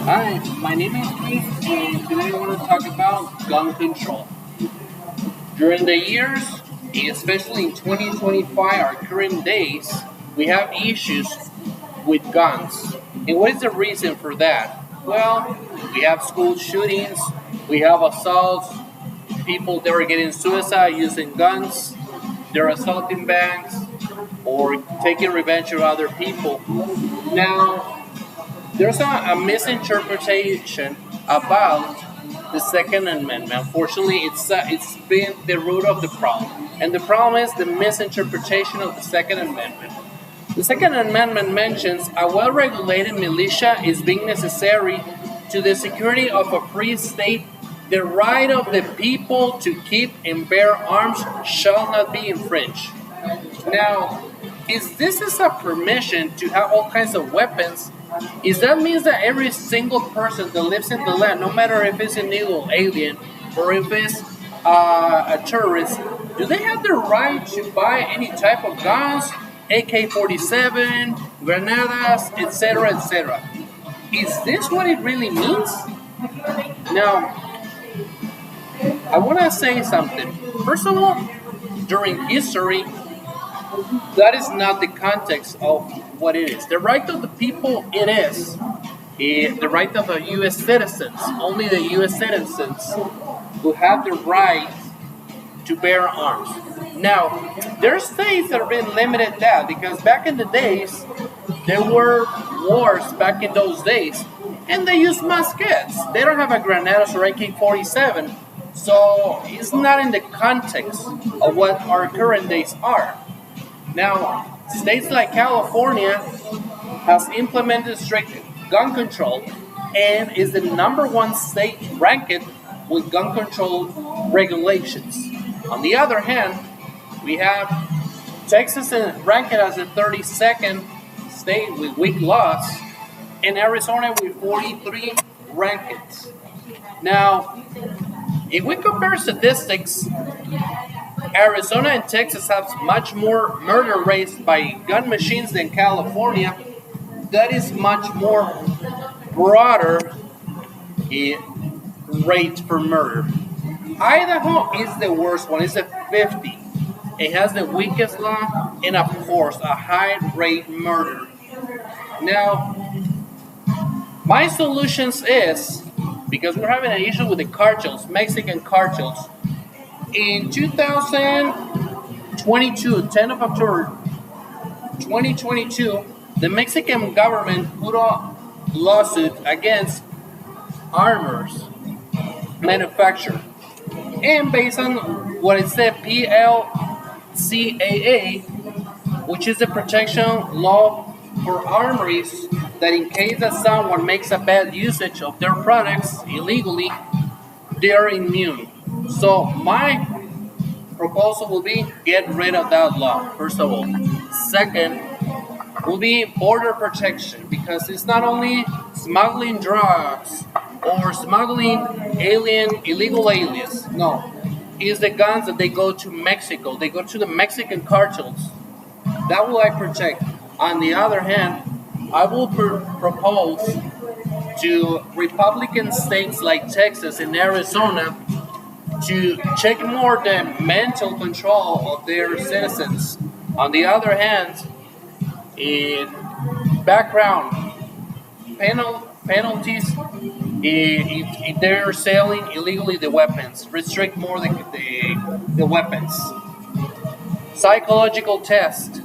Hi, my name is Keith, and today I want to talk about gun control. During the years, especially in 2025, our current days, we have issues with guns. And what is the reason for that? Well, we have school shootings, we have assaults, people that are getting suicide using guns, they're assaulting banks, or taking revenge of other people. Now, there's a misinterpretation about the Second Amendment. Unfortunately, it's been the root of the problem, and the problem is the misinterpretation of the Second Amendment. The Second Amendment mentions a well-regulated militia is being necessary to the security of a free state. The right of the people to keep and bear arms shall not be infringed. Now, is this is a permission to have all kinds of weapons? Is that means that every single person that lives in the land, no matter if it's an illegal alien or if it's a terrorist, do they have the right to buy any type of guns, AK-47, granadas, etc., etc.? Is this what it really means? Now, I want to say something. First of all, during history, that is not the context of what it is. The right of the people, it is. The right of the U.S. citizens, only the U.S. citizens who have the right to bear arms. Now, there are states that have been limited that because back in the days, there were wars back in those days, and they used muskets. They don't have a granadas or AK-47, so it's not in the context of what our current days are. Now, states like California has implemented strict gun control and is the number one state ranked with gun control regulations. On the other hand, we have Texas ranked as the 32nd state with weak laws, and Arizona with 43 rankings. Now, if we compare statistics, Arizona and Texas have much more murder rates by gun machines than California. That is much more broader rate for murder. Idaho is the worst one. It's a 50. It has the weakest law and, of course, a high rate murder. Now, my solutions is because we're having an issue with the cartels, Mexican cartels. In 2022, 10 of October 2022, the Mexican government put a lawsuit against armors manufacturer. And based on what it said, PLCAA, which is the protection law for armories, that in case that someone makes a bad usage of their products illegally, they are immune. So my proposal will be get rid of that law, first of all. Second will be border protection because it's not only smuggling drugs or smuggling illegal aliens. No, it's the guns that they go to Mexico. They go to the Mexican cartels. That will I protect. On the other hand, I will propose to Republican states like Texas and Arizona to check more the mental control of their citizens. On the other hand, in background penalties if they're selling illegally the weapons, restrict more the weapons. Psychological test.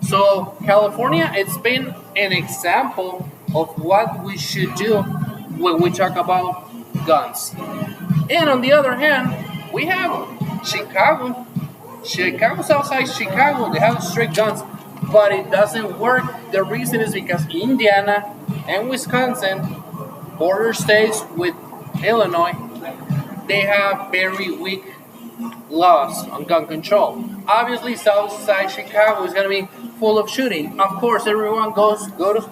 So California, it's been an example of what we should do when we talk about guns. And on the other hand, we have Chicago. Chicago's outside Chicago. They have strict guns, but it doesn't work. The reason is because Indiana and Wisconsin, border states with Illinois, they have very weak laws on gun control. Obviously, Southside Chicago is going to be full of shooting. Of course, everyone go to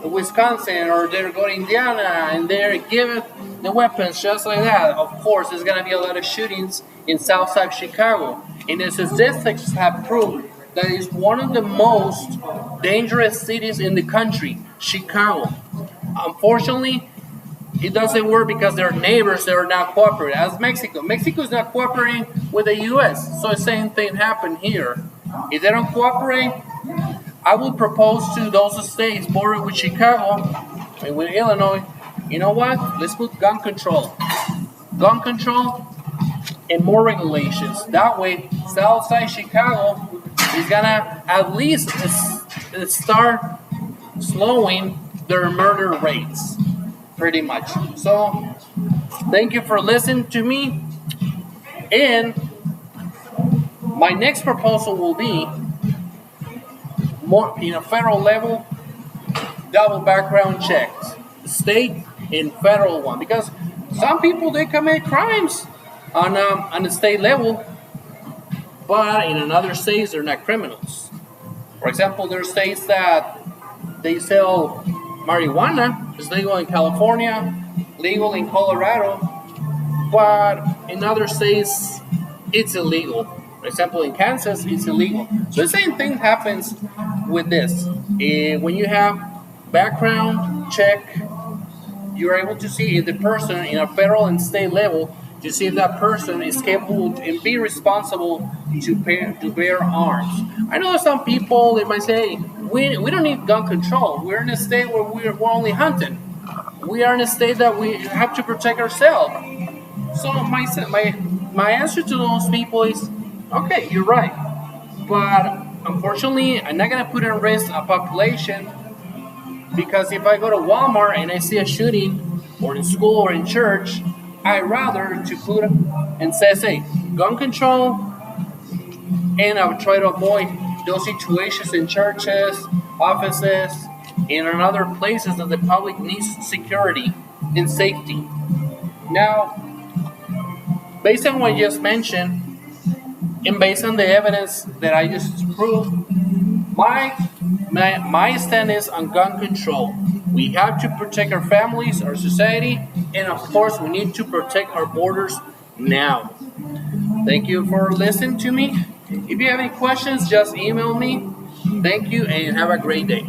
Wisconsin or they're going to Indiana and they're given the weapons just like that. Of course, there's going to be a lot of shootings in Southside Chicago. And the statistics have proved that it's one of the most dangerous cities in the country, Chicago. Unfortunately, it doesn't work because their neighbors they are not cooperating. As Mexico is not cooperating with the U.S. So the same thing happened here. If they don't cooperate, I will propose to those states border with Chicago and with Illinois. You know what? Let's put gun control, and more regulations. That way, Southside Chicago is gonna at least start slowing their murder rates, pretty much. So, thank you for listening to me. And my next proposal will be more in a federal level, double background checks, state and federal one, because some people they commit crimes on the state level, but in another states they're not criminals. For example, there are states that they sell marijuana. It's legal in California, legal in Colorado, but in other states it's illegal. For example, in Kansas, it's illegal. So the same thing happens with this. When you have background check, you're able to see if the person in a federal and state level to see if that person is capable and be responsible to bear arms. I know some people they might say we don't need gun control. We're in a state where we're only hunting. We are in a state that we have to protect ourselves. So my answer to those people is okay, you're right, but unfortunately I'm not gonna put in risk a population because if I go to Walmart and I see a shooting or in school or in church, I rather to put and says, hey, gun control, and I would try to avoid those situations in churches, offices, and in other places that the public needs security and safety. Now, based on what I just mentioned, and based on the evidence that I just proved, my stand is on gun control. We have to protect our families, our society, and of course, we need to protect our borders now. Thank you for listening to me. If you have any questions, just email me. Thank you and have a great day.